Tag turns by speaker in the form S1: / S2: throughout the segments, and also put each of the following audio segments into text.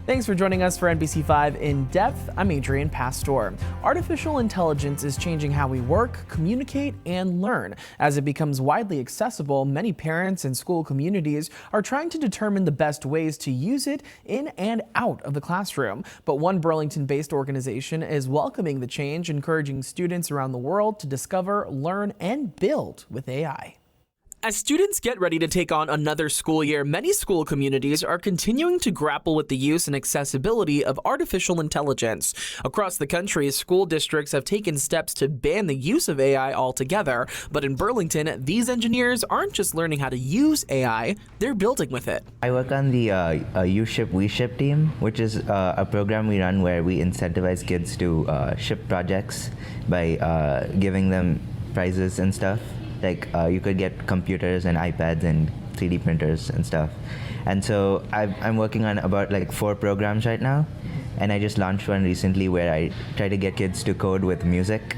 S1: Thanks for joining us for NBC5 In Depth. I'm Adrian Pastor. Artificial intelligence is changing how we work, communicate, and learn. As it becomes widely accessible, many parents and school communities are trying to determine the best ways to use it in and out of the classroom. But one Burlington-based organization is welcoming the change, encouraging students around the world to discover, learn, and build with AI. As students get ready to take on another school year, many school communities are continuing to grapple with the use and accessibility of artificial intelligence. Across the country, school districts have taken steps to ban the use of AI altogether. But in Burlington, these engineers aren't just learning how to use AI, they're building with it.
S2: I work on the You Ship, We Ship team, which is a program we run where we incentivize kids to ship projects by giving them prizes and stuff. Like you could get computers and iPads and 3D printers and stuff. And so I'm working on about like 4 programs right now. And I just launched one recently where I try to get kids to code with music.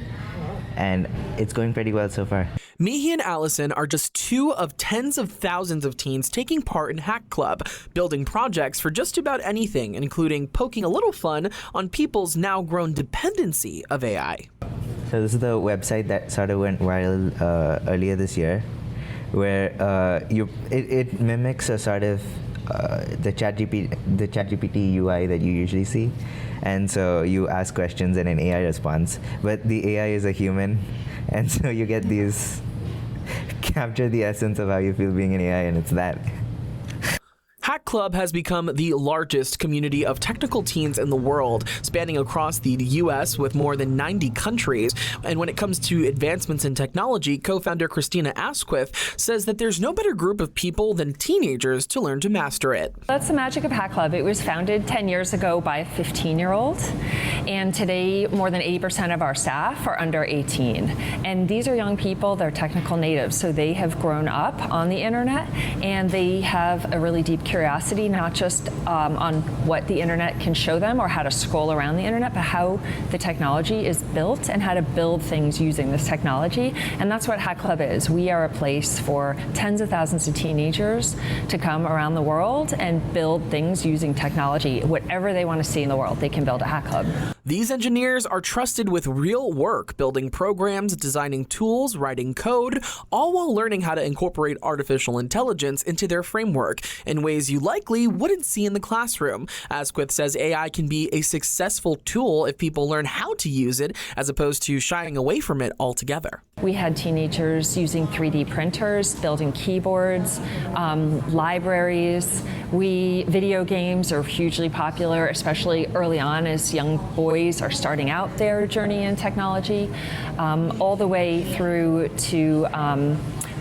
S2: And it's going pretty well so far.
S1: Mihi and Allison are just 2 of tens of thousands of teens taking part in Hack Club, building projects for just about anything, including poking a little fun on people's now grown dependency of AI.
S2: So this is the website that sort of went viral earlier this year, where it mimics a sort of the ChatGPT UI that you usually see, and so you ask questions and an AI responds, but the AI is a human, and so you get these capture the essence of how you feel being an AI, and it's that.
S1: Hack Club has become the largest community of technical teens in the world, spanning across the U.S. with more than 90 countries. And when it comes to advancements in technology, co-founder Christina Asquith says that there's no better group of people than teenagers to learn to master it.
S3: That's the magic of Hack Club. It was founded 10 years ago by a 15-year-old, and today more than 80% of our staff are under 18. And these are young people, they're technical natives, so they have grown up on the internet, and they have a really deep curiosity, not just on what the internet can show them or how to scroll around the internet, but how the technology is built and how to build things using this technology. And that's what Hack Club is. We are a place for tens of thousands of teenagers to come around the world and build things using technology. Whatever they want to see in the world, they can build at Hack Club.
S1: These engineers are trusted with real work, building programs, designing tools, writing code, all while learning how to incorporate artificial intelligence into their framework in ways you likely wouldn't see in the classroom. Asquith says AI can be a successful tool if people learn how to use it, as opposed to shying away from it altogether.
S3: We had teenagers using 3D printers, building keyboards, libraries. Video games are hugely popular, especially early on as young boys are starting out their journey in technology, all the way through to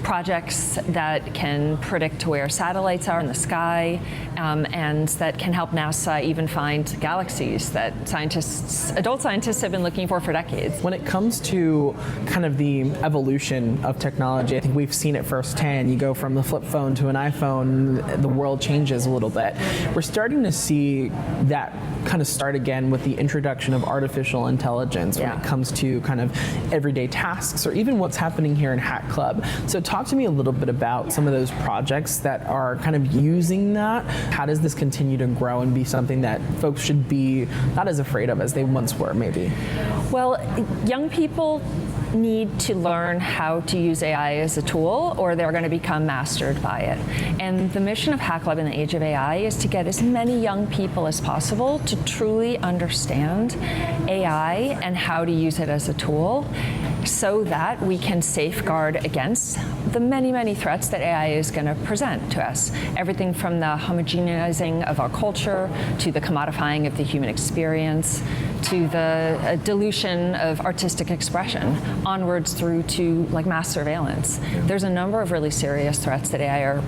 S3: projects that can predict where satellites are in the sky, and that can help NASA even find galaxies that adult scientists have been looking for decades.
S1: When it comes to kind of the evolution of technology, I think we've seen it firsthand. You go from the flip phone to an iPhone, the world changes a little bit. We're starting to see that kind of start again with the introduction of artificial intelligence when it comes to kind of everyday tasks or even what's happening here in Hack Club. So talk to me a little bit about some of those projects that are kind of using that. How does this continue to grow and be something that folks should be not as afraid of as they once were, maybe?
S3: Well, young people need to learn how to use AI as a tool, or they're going to become mastered by it. And the mission of Hack Club in the age of AI is to get as many young people as possible to truly understand AI and how to use it as a tool, so that we can safeguard against the many, many threats that AI is going to present to us. Everything from the homogenizing of our culture, to the commodifying of the human experience, to the dilution of artistic expression, onwards through to like mass surveillance. There's a number of really serious threats that AI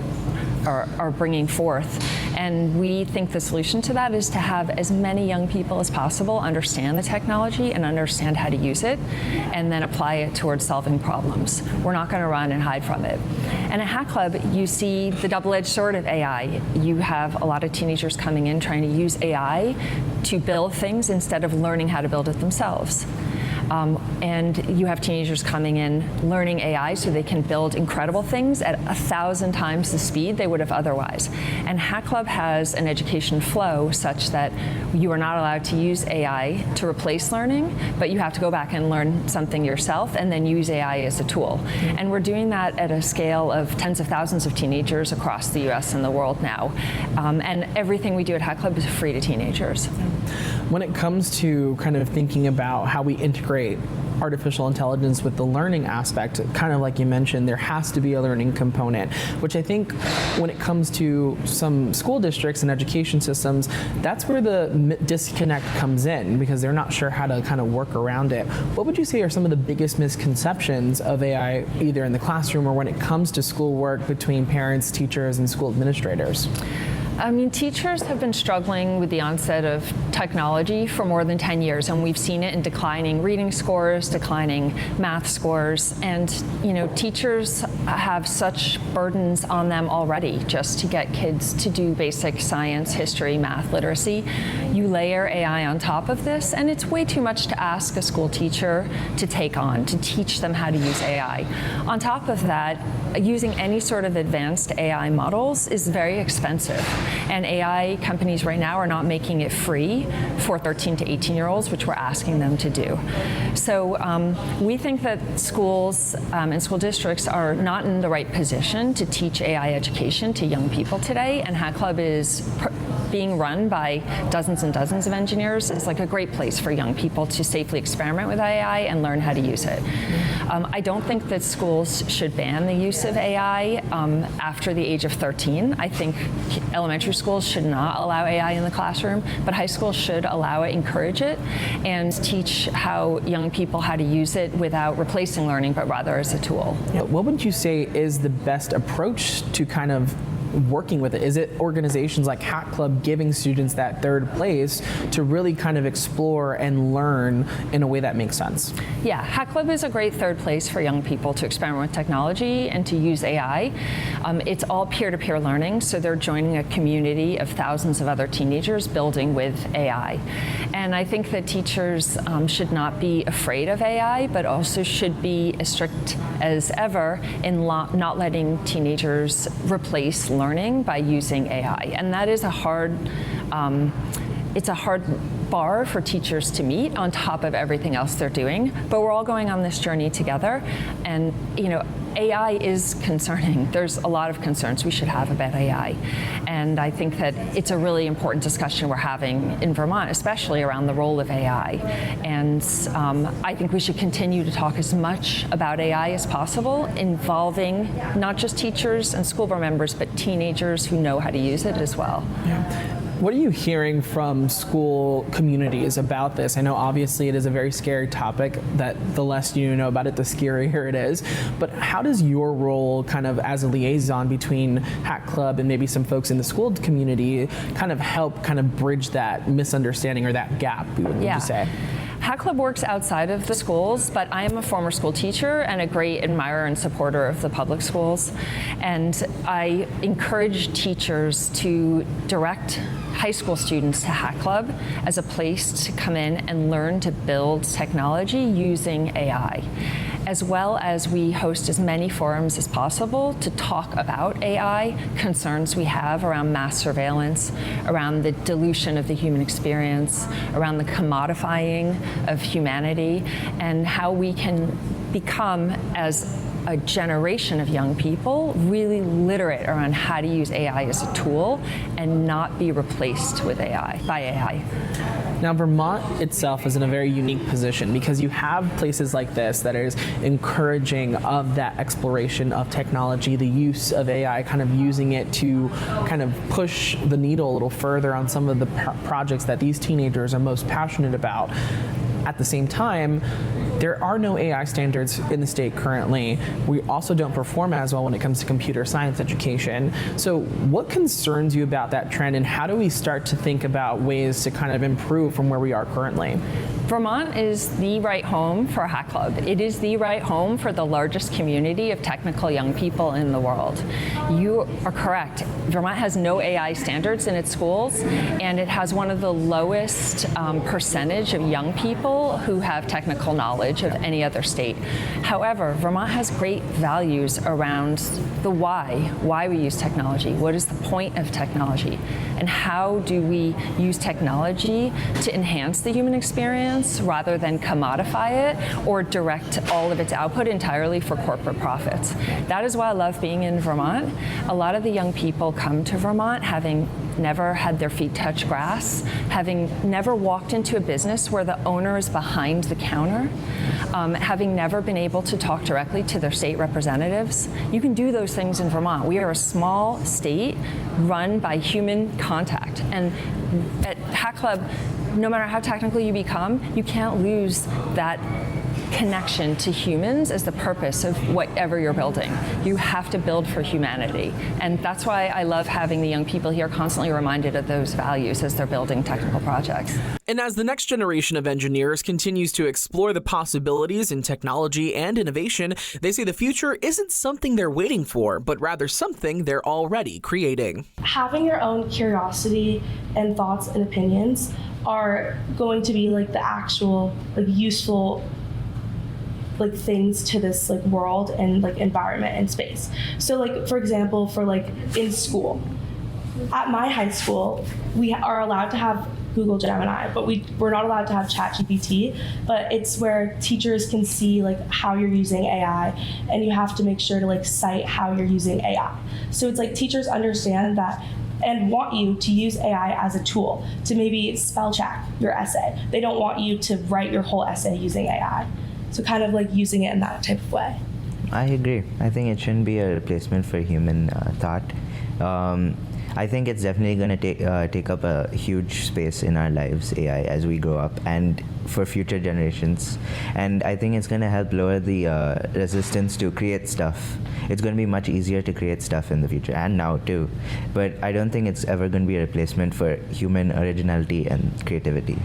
S3: are bringing forth. And we think the solution to that is to have as many young people as possible understand the technology and understand how to use it, and then apply it towards solving problems. We're not going to run and hide from it. And at Hack Club, you see the double-edged sword of AI. You have a lot of teenagers coming in trying to use AI to build things instead of learning how to build it themselves. And you have teenagers coming in learning AI so they can build incredible things at 1,000 times the speed they would have otherwise. And Hack Club has an education flow such that you are not allowed to use AI to replace learning, but you have to go back and learn something yourself and then use AI as a tool. And we're doing that at a scale of tens of thousands of teenagers across the US and the world now. And everything we do at Hack Club is free to teenagers.
S1: When it comes to kind of thinking about how we integrate artificial intelligence with the learning aspect, kind of like you mentioned, there has to be a learning component, which I think when it comes to some school districts and education systems, that's where the disconnect comes in, because they're not sure how to kind of work around it. What would you say are some of the biggest misconceptions of AI, either in the classroom or when it comes to schoolwork between parents, teachers, and school administrators?
S3: I mean, teachers have been struggling with the onset of technology for more than 10 years, and we've seen it in declining reading scores, declining math scores, and teachers have such burdens on them already just to get kids to do basic science, history, math, literacy. You layer AI on top of this, and it's way too much to ask a school teacher to take on, to teach them how to use AI. On top of that, using any sort of advanced AI models is very expensive. And AI companies right now are not making it free for 13 to 18-year-olds, which we're asking them to do. So we think that schools and school districts are not in the right position to teach AI education to young people today, and Hack Club is being run by dozens and dozens of engineers. Is like a great place for young people to safely experiment with AI and learn how to use it. I don't think that schools should ban the use of AI after the age of 13. I think elementary schools should not allow AI in the classroom, but high schools should allow it, encourage it, and teach how young people how to use it without replacing learning, but rather as a tool.
S1: Yeah, what would you say is the best approach to kind of working with it? Is it organizations like Hack Club giving students that third place to really kind of explore and learn in a way that makes sense?
S3: Yeah, Hack Club is a great third place for young people to experiment with technology and to use AI. It's all peer-to-peer learning, so they're joining a community of thousands of other teenagers building with AI. And I think that teachers should not be afraid of AI, but also should be as strict as ever in not letting teenagers replace learning by using AI. And that is a hard bar for teachers to meet on top of everything else they're doing. But we're all going on this journey together. And AI is concerning. There's a lot of concerns we should have about AI. And I think that it's a really important discussion we're having in Vermont, especially around the role of AI. And I think we should continue to talk as much about AI as possible, involving not just teachers and school board members, but teenagers who know how to use it as well.
S1: Yeah. What are you hearing from school communities about this? I know obviously it is a very scary topic, that the less you know about it, the scarier it is. But how does your role kind of as a liaison between Hack Club and maybe some folks in the school community kind of help kind of bridge that misunderstanding or that gap, would you say?
S3: Hack Club works outside of the schools, but I am a former school teacher and a great admirer and supporter of the public schools. And I encourage teachers to direct high school students to Hack Club as a place to come in and learn to build technology using AI, as well as we host as many forums as possible to talk about AI, concerns we have around mass surveillance, around the dilution of the human experience, around the commodifying of humanity, and how we can become, as a generation of young people, really literate around how to use AI as a tool and not be replaced with AI, by AI.
S1: Now, Vermont itself is in a very unique position because you have places like this that is encouraging of that exploration of technology, the use of AI, kind of using it to kind of push the needle a little further on some of the projects that these teenagers are most passionate about. At the same time, there are no AI standards in the state currently. We also don't perform as well when it comes to computer science education. So what concerns you about that trend, and how do we start to think about ways to kind of improve from where we are currently?
S3: Vermont is the right home for a hack club. It is the right home for the largest community of technical young people in the world. You are correct. Vermont has no AI standards in its schools, and it has one of the lowest percentage of young people who have technical knowledge of any other state. However, Vermont has great values around the why we use technology. What is the point of technology? And how do we use technology to enhance the human experience rather than commodify it or direct all of its output entirely for corporate profits? That is why I love being in Vermont. A lot of the young people come to Vermont having never had their feet touch grass, having never walked into a business where the owner is behind the counter, having never been able to talk directly to their state representatives. You can do those things in Vermont. We are a small state run by human contact. And at Hack Club, no matter how technical you become, you can't lose that connection to humans as the purpose of whatever you're building. You have to build for humanity. And that's why I love having the young people here constantly reminded of those values as they're building technical projects.
S1: And as the next generation of engineers continues to explore the possibilities in technology and innovation, they say the future isn't something they're waiting for, but rather something they're already creating.
S4: Having your own curiosity and thoughts and opinions are going to be like the actual useful things to this world and environment and space. So for example, for in school, at my high school, we are allowed to have Google Gemini, but we're not allowed to have ChatGPT. But it's where teachers can see how you're using AI, and you have to make sure to cite how you're using AI. So it's teachers understand that and want you to use AI as a tool to maybe spell check your essay. They don't want you to write your whole essay using AI. So kind of using it in that type of way.
S2: I agree. I think it shouldn't be a replacement for human thought. I think it's definitely going to take up a huge space in our lives, AI, as we grow up and for future generations. And I think it's going to help lower the resistance to create stuff. It's going to be much easier to create stuff in the future, and now too. But I don't think it's ever going to be a replacement for human originality and creativity.